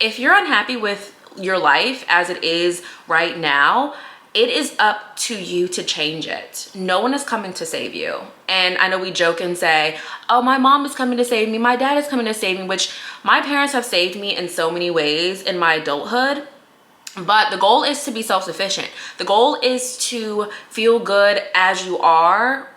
If you're unhappy with your life as it is right now, it is up to you to change it. No one is coming to save you. And I know we joke and say, oh, my mom is coming to save me, my dad is coming to save me, which my parents have saved me in so many ways in my adulthood. But the goal is to be self-sufficient. The goal is to feel good as you are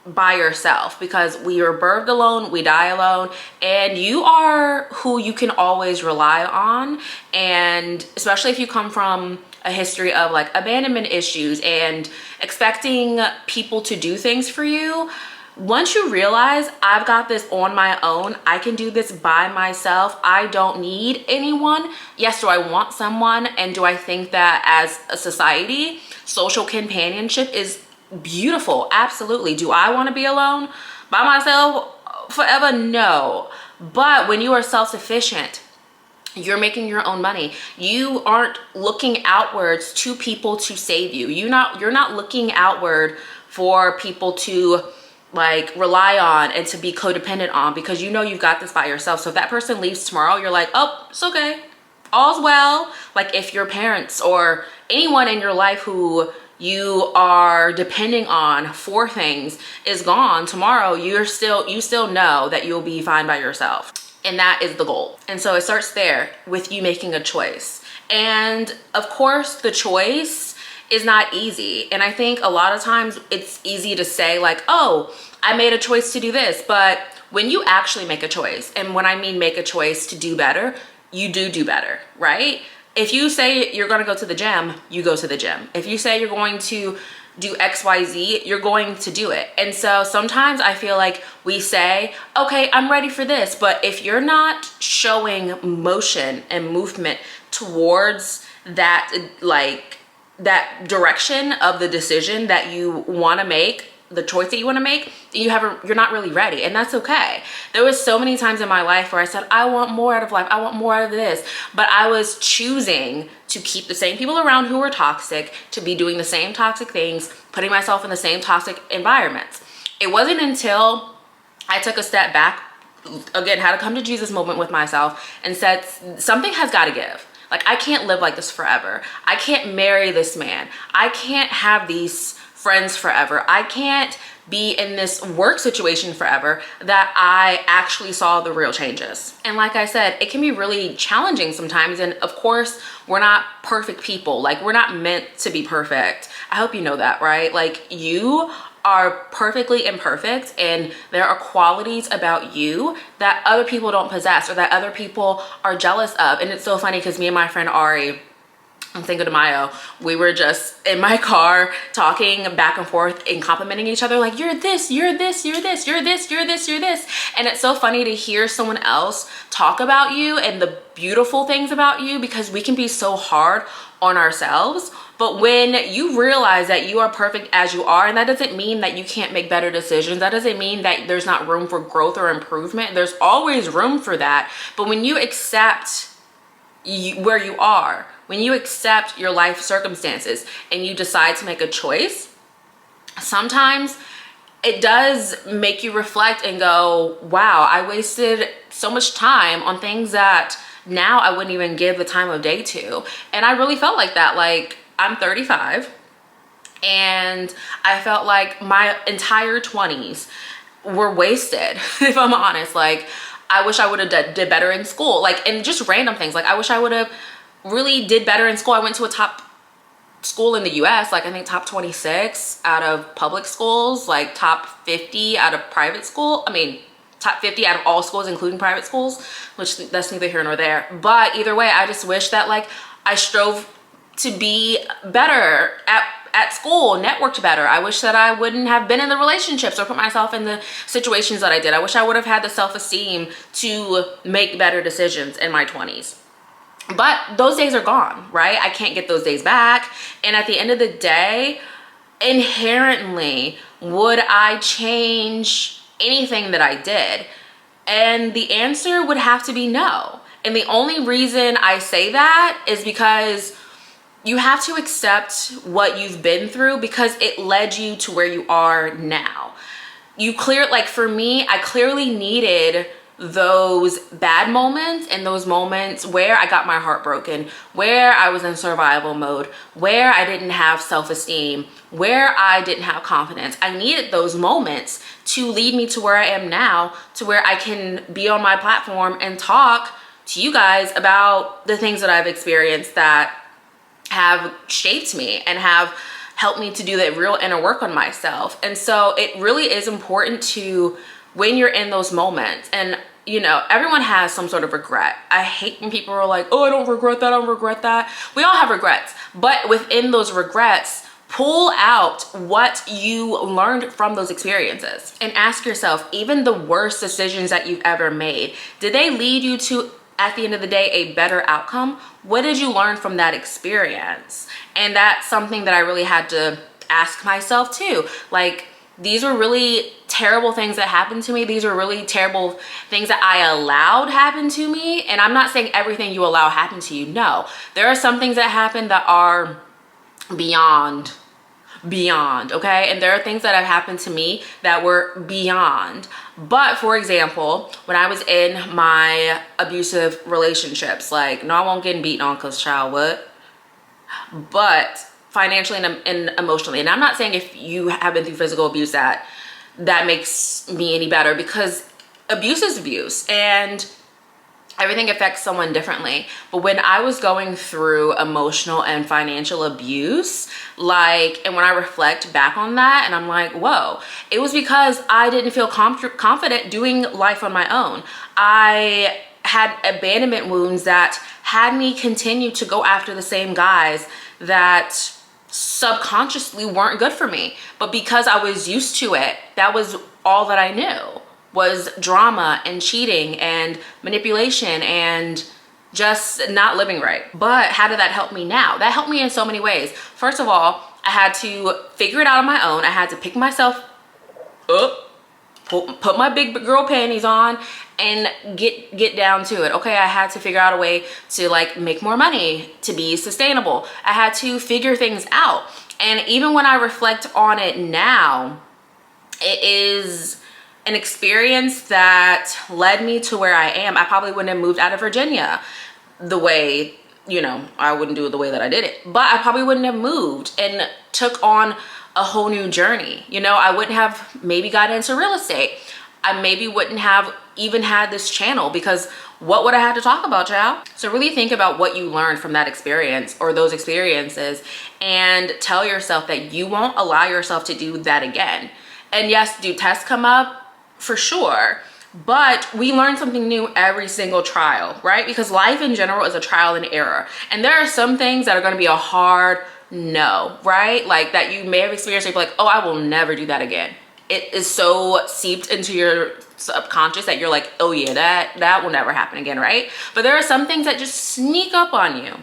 by yourself, because we are birthed alone, we die alone, and you are who you can always rely on. And especially if you come from a history of like abandonment issues and expecting people to do things for you, once you realize I've got this on my own, I can do this by myself, I don't need anyone. Yes, do I want someone? And do I think that as a society, social companionship is beautiful? Absolutely. Do I want to be alone by myself forever? No. But when you are self-sufficient, you're making your own money. You aren't looking outwards to people to save you. You're not looking outward for people to like rely on and to be codependent on, because you know you've got this by yourself. So if that person leaves tomorrow, you're like, oh, it's okay, all's well. Like if your parents or anyone in your life who you are depending on for things is gone tomorrow, you still know that you'll be fine by yourself. And that is the goal. And so it starts there with you making a choice. And of course the choice is not easy. And I think a lot of times it's easy to say like, oh, I made a choice to do this. But when you actually make a choice, and when I mean make a choice to do better, you do better, right? If you say you're going to go to the gym, you go to the gym. If you say you're going to do XYZ, you're going to do it. And so sometimes I feel like we say, okay, I'm ready for this. But if you're not showing motion and movement towards that, like that direction of the decision that you want to make, the choice that you want to make, you're not really ready. And that's okay. There was so many times in my life where I said, I want more out of life, I want more out of this, but I was choosing to keep the same people around who were toxic, to be doing the same toxic things, putting myself in the same toxic environments. It wasn't until I took a step back, again, had a come to Jesus moment with myself, and said, something has got to give. Like, I can't live like this forever. I can't marry this man. I can't have these friends forever. I can't be in this work situation forever, that I actually saw the real changes. And like I said, it can be really challenging sometimes. And of course, we're not perfect people. Like, we're not meant to be perfect. I hope you know that, right? Like, you are perfectly imperfect, and there are qualities about you that other people don't possess, or that other people are jealous of. And it's so funny because me and my friend Ari on Cinco de Mayo, we were just in my car talking back and forth and complimenting each other, like, you're this, you're this, you're this, you're this, you're this, you're this. And it's so funny to hear someone else talk about you and the beautiful things about you, because we can be so hard on ourselves. But when you realize that you are perfect as you are, and that doesn't mean that you can't make better decisions, that doesn't mean that there's not room for growth or improvement. There's always room for that. But when you accept where you are, when you accept your life circumstances and you decide to make a choice, sometimes it does make you reflect and go, wow, I wasted so much time on things that now I wouldn't even give the time of day to. And I really felt like that. Like, I'm 35 and I felt like my entire 20s were wasted, if I'm honest. Like, I wish I would have did better in school, like, and just random things. Like, I wish I would have really did better in school. I went to a top school in the US, like I think top 26 out of public schools, like top 50 out of private school. I mean, top 50 out of all schools, including private schools, which that's neither here nor there. But either way, I just wish that like I strove to be better at school, networked better. I wish that I wouldn't have been in the relationships or put myself in the situations that I did. I wish I would have had the self-esteem to make better decisions in my 20s. But those days are gone, right? I can't get those days back. And at the end of the day, inherently, would I change anything that I did? And the answer would have to be no. And the only reason I say that is because you have to accept what you've been through, because it led you to where you are now. Like for me, I clearly needed those bad moments and those moments where I got my heart broken, where I was in survival mode, where I didn't have self-esteem, where I didn't have confidence. I needed those moments to lead me to where I am now, to where I can be on my platform and talk to you guys about the things that I've experienced that have shaped me and have helped me to do that real inner work on myself. And so it really is important to, when you're in those moments, and you know, everyone has some sort of regret. I hate when people are like, oh, I don't regret that, I don't regret that. We all have regrets, but within those regrets, pull out what you learned from those experiences and ask yourself, even the worst decisions that you've ever made, did they lead you to, at the end of the day, a better outcome? What did you learn from that experience? And that's something that I really had to ask myself too. Like, these were really terrible things that happened to me. These were really terrible things that I allowed happen to me. And I'm not saying everything you allow happen to you. No, there are some things that happen that are beyond, okay? And there are things that have happened to me that were beyond. But for example, when I was in my abusive relationships, like, no, I won't get beaten on because child, what? But financially and emotionally. And I'm not saying if you have been through physical abuse that makes me any better, because abuse is abuse and everything affects someone differently. But when I was going through emotional and financial abuse, like, and when I reflect back on that and I'm like, whoa, it was because I didn't feel confident doing life on my own. I had abandonment wounds that had me continue to go after the same guys that subconsciously weren't good for me. But because I was used to it, that was all that I knew, was drama and cheating and manipulation and just not living right. But how did that help me now? That helped me in so many ways. First of all, I had to figure it out on my own. I had to pick myself up, put my big girl panties on and get down to it. Okay, I had to figure out a way to like make more money, to be sustainable. I had to figure things out. And even when I reflect on it now, it is an experience that led me to where I am. I probably wouldn't have moved out of Virginia the way, you know, I wouldn't do it the way that I did it, but I probably wouldn't have moved and took on a whole new journey. You know, I wouldn't have maybe got into real estate. I maybe wouldn't have even had this channel, because what would I have to talk about, child? So really think about what you learned from that experience or those experiences and tell yourself that you won't allow yourself to do that again. And yes, do tests come up? For sure. But we learn something new every single trial, right? Because life in general is a trial and error. And there are some things that are going to be a hard no, right? Like that you may have experienced, you're like, oh, I will never do that again. It is so seeped into your subconscious that you're like, oh yeah, that will never happen again, right? But there are some things that just sneak up on you.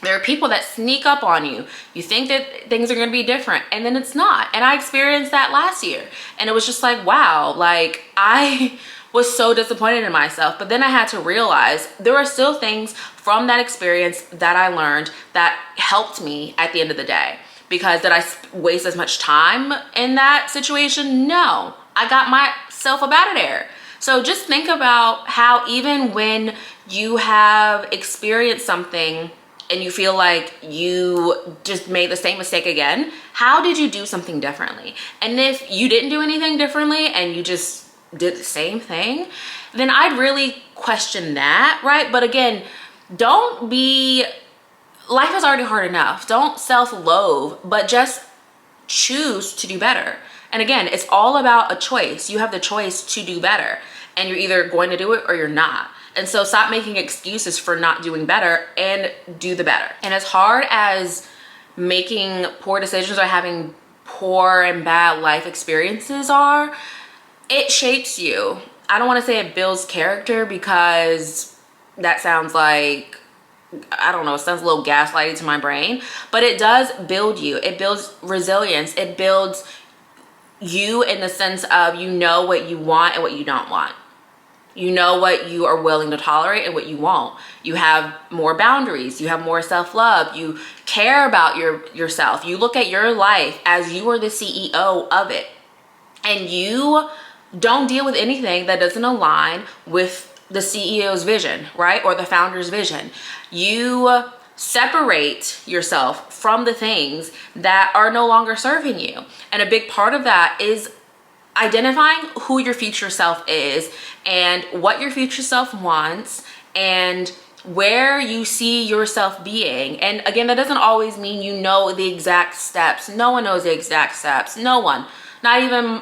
There are people that sneak up on you. You think that things are going to be different, and then it's not. And I experienced that last year, and it was just like, wow, like I was so disappointed in myself. But then I had to realize there are still things from that experience that I learned that helped me at the end of the day. Because did I waste as much time in that situation? No, I got myself up out of there. So just think about how even when you have experienced something and you feel like you just made the same mistake again, how did you do something differently? And if you didn't do anything differently and you just did the same thing, then I'd really question that, right? But again, don't be, life is already hard enough. Don't self-loathe, but just choose to do better. And again, it's all about a choice. You have the choice to do better, and you're either going to do it or you're not. And so stop making excuses for not doing better and do the better. And as hard as making poor decisions or having poor and bad life experiences are, it shapes you. I don't want to say it builds character, because that sounds like, I don't know, it sounds a little gaslighty to my brain, but it does build you. It builds resilience. It builds you in the sense of, you know what you want and what you don't want. You know what you are willing to tolerate and what you won't. You have more boundaries. You have more self-love. You care about yourself. You look at your life as you are the CEO of it. And you don't deal with anything that doesn't align with the CEO's vision, right? Or the founder's vision. You separate yourself from the things that are no longer serving you. And a big part of that is identifying who your future self is and what your future self wants and where you see yourself being. And again, that doesn't always mean you know the exact steps. No one knows the exact steps. No one, not even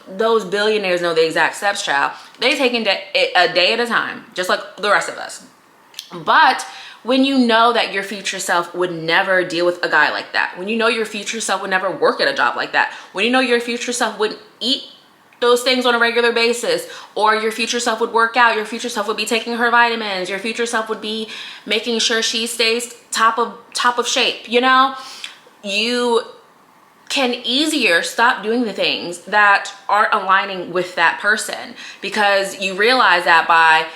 those billionaires know the exact steps, child. They take it a day at a time, just like the rest of us. But when you know that your future self would never deal with a guy like that, when you know your future self would never work at a job like that, when you know your future self wouldn't eat those things on a regular basis, or your future self would work out, your future self would be taking her vitamins, your future self would be making sure she stays top of shape, you know, you can easier stop doing the things that aren't aligning with that person, because you realize that by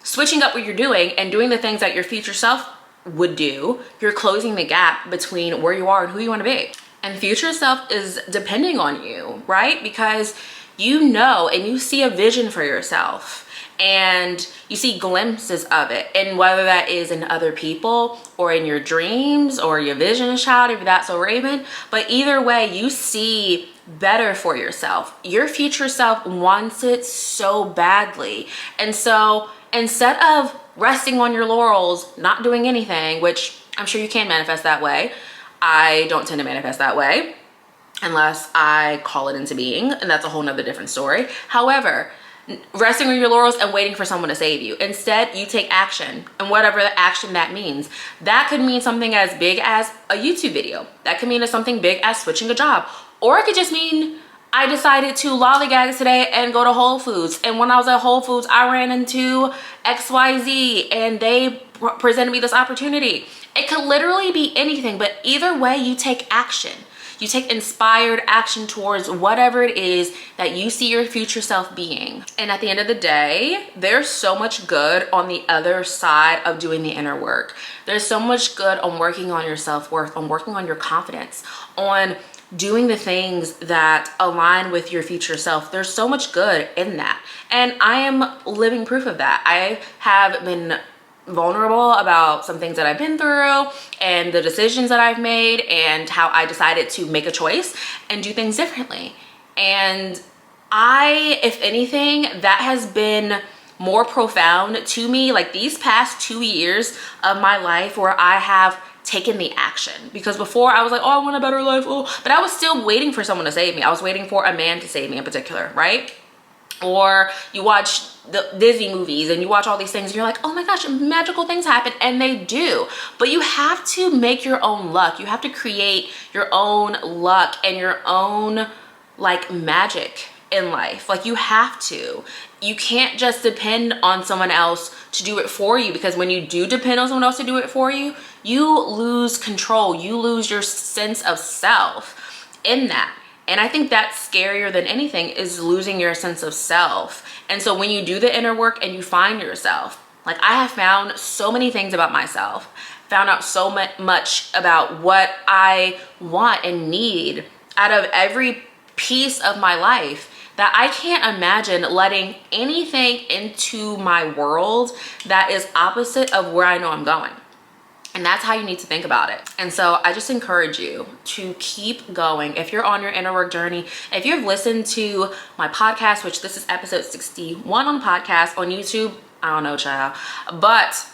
switching up what you're doing and doing the things that your future self would do, you're closing the gap between where you are and who you want to be. And future self is depending on you, right? Because you know and you see a vision for yourself and you see glimpses of it, and whether that is in other people or in your dreams or your vision, child, if that's so Raven, but either way, you see better for yourself. Your future self wants it so badly. And so instead of resting on your laurels, not doing anything, which I'm sure you can manifest that way, I don't tend to manifest that way unless I call it into being, and that's a whole nother different story. However, resting on your laurels and waiting for someone to save you. Instead, you take action, and whatever the action that means. That could mean something as big as a YouTube video. That could mean something big as switching a job. Or it could just mean I decided to lollygag today and go to Whole Foods. And when I was at Whole Foods, I ran into XYZ and they presented me this opportunity. It could literally be anything, but either way, you take action. You take inspired action towards whatever it is that you see your future self being. And at the end of the day, there's so much good on the other side of doing the inner work. There's so much good on working on your self-worth, on working on your confidence, on doing the things that align with your future self. There's so much good in that. And I am living proof of that. I have been vulnerable about some things that I've been through and the decisions that I've made and how I decided to make a choice and do things differently. And if anything, that has been more profound to me, like these past 2 years of my life where I have taken the action. Because before I was like, oh, I want a better life, but I was still waiting for someone to save me. I was waiting for a man to save me in particular, right? Or you watch the Disney movies and you watch all these things and you're like, oh my gosh, magical things happen, and they do. But you have to make your own luck. You have to create your own luck and your own like magic in life. Like you have to. You can't just depend on someone else to do it for you, because when you do depend on someone else to do it for you, you lose control. You lose your sense of self in that. And I think that's scarier than anything, is losing your sense of self. And so when you do the inner work and you find yourself, like I have found so many things about myself, found out so much about what I want and need out of every piece of my life, that I can't imagine letting anything into my world that is opposite of where I know I'm going. And that's how you need to think about it. And so I just encourage you to keep going. If you're on your inner work journey, if you've listened to my podcast, which this is episode 61 on the podcast, on YouTube, I don't know, child. But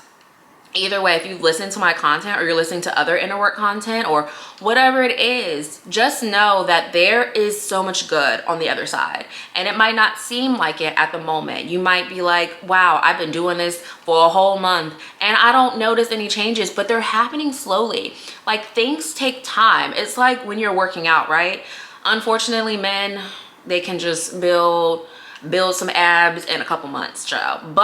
either way, if you've listened to my content or you're listening to other inner work content or whatever it is, just know that there is so much good on the other side. And it might not seem like it at the moment. You might be like, wow, I've been doing this for a whole month and I don't notice any changes, but they're happening slowly. Like things take time. It's like when you're working out, right? Unfortunately, men, they can just build some abs in a couple months, child.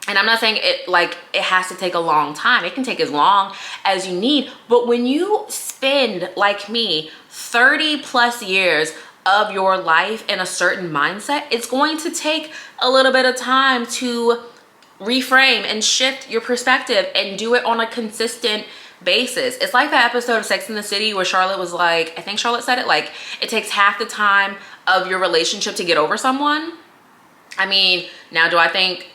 And I'm not saying it has to take a long time. It can take as long as you need. But when you spend, like me, 30 plus years of your life in a certain mindset, it's going to take a little bit of time to reframe and shift your perspective and do it on a consistent basis. It's like that episode of Sex and the City where Charlotte was like, I think Charlotte said it, like, it takes half the time of your relationship to get over someone. I mean, now do I think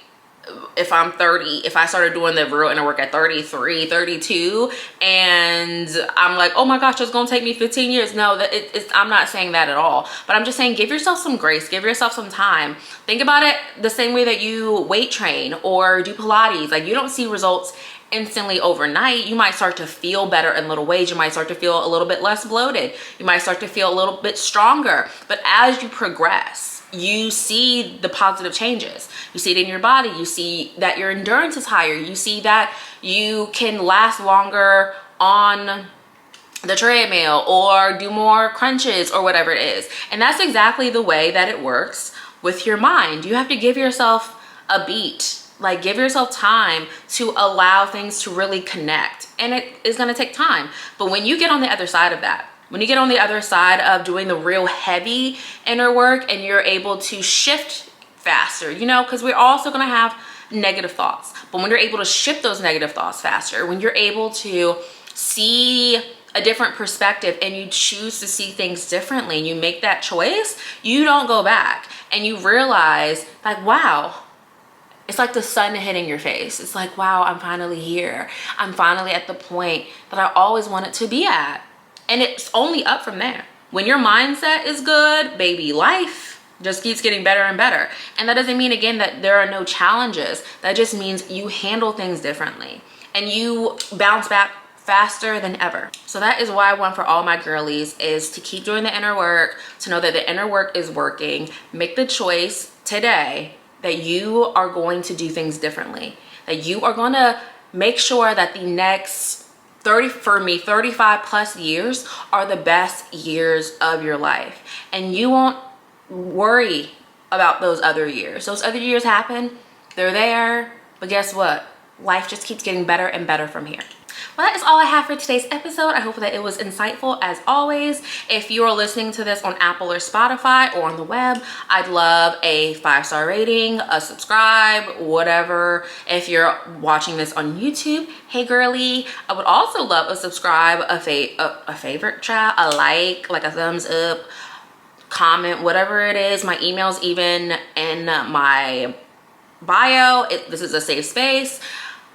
if I'm 30, if I started doing the real inner work at 33, 32, and I'm like, oh my gosh, it's gonna take me 15 years. No, I'm not saying that at all. But I'm just saying, give yourself some grace, give yourself some time. Think about it the same way that you weight train or do Pilates. Like, you don't see results instantly overnight. You might start to feel better in little ways. You might start to feel a little bit less bloated. You might start to feel a little bit stronger. But as you progress, you see the positive changes. You see it in your body. You see that your endurance is higher. You see that you can last longer on the treadmill or do more crunches or whatever it is. And that's exactly the way that it works with your mind. You have to give yourself a beat. Like, give yourself time to allow things to really connect. And it is going to take time. But when you get on the other side of that, when you get on the other side of doing the real heavy inner work and you're able to shift faster, you know, because we're also going to have negative thoughts. But when you're able to shift those negative thoughts faster, when you're able to see a different perspective and you choose to see things differently, and you make that choice, you don't go back. And you realize, like, wow, it's like the sun hitting your face. It's like, wow, I'm finally here. I'm finally at the point that I always wanted to be at. And it's only up from there. When your mindset is good, baby, life just keeps getting better and better. And that doesn't mean, again, that there are no challenges. That just means you handle things differently and you bounce back faster than ever. So that is why I want for all my girlies is to keep doing the inner work, to know that the inner work is working. Make the choice today that you are going to do things differently, that you are going to make sure that the next 35 plus years are the best years of your life. And you won't worry about those other years. Those other years happen, they're there, but guess what? Life just keeps getting better and better from here. Well, that is all I have for today's episode. I hope that it was insightful as always. If you are listening to this on Apple or Spotify or on the web, I'd love a 5-star rating, a subscribe, whatever. If you're watching this on YouTube, hey girly, I would also love a subscribe, a favorite child, a like a thumbs up, comment, whatever it is. My email's even in my bio. This is a safe space.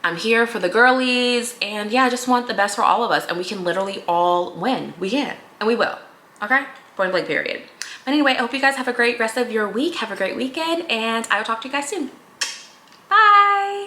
I'm here for the girlies, and yeah, I just want the best for all of us, and we can literally all win. We can, and we will. Okay? Point blank period. But anyway, I hope you guys have a great rest of your week. Have a great weekend, and I will talk to you guys soon. Bye.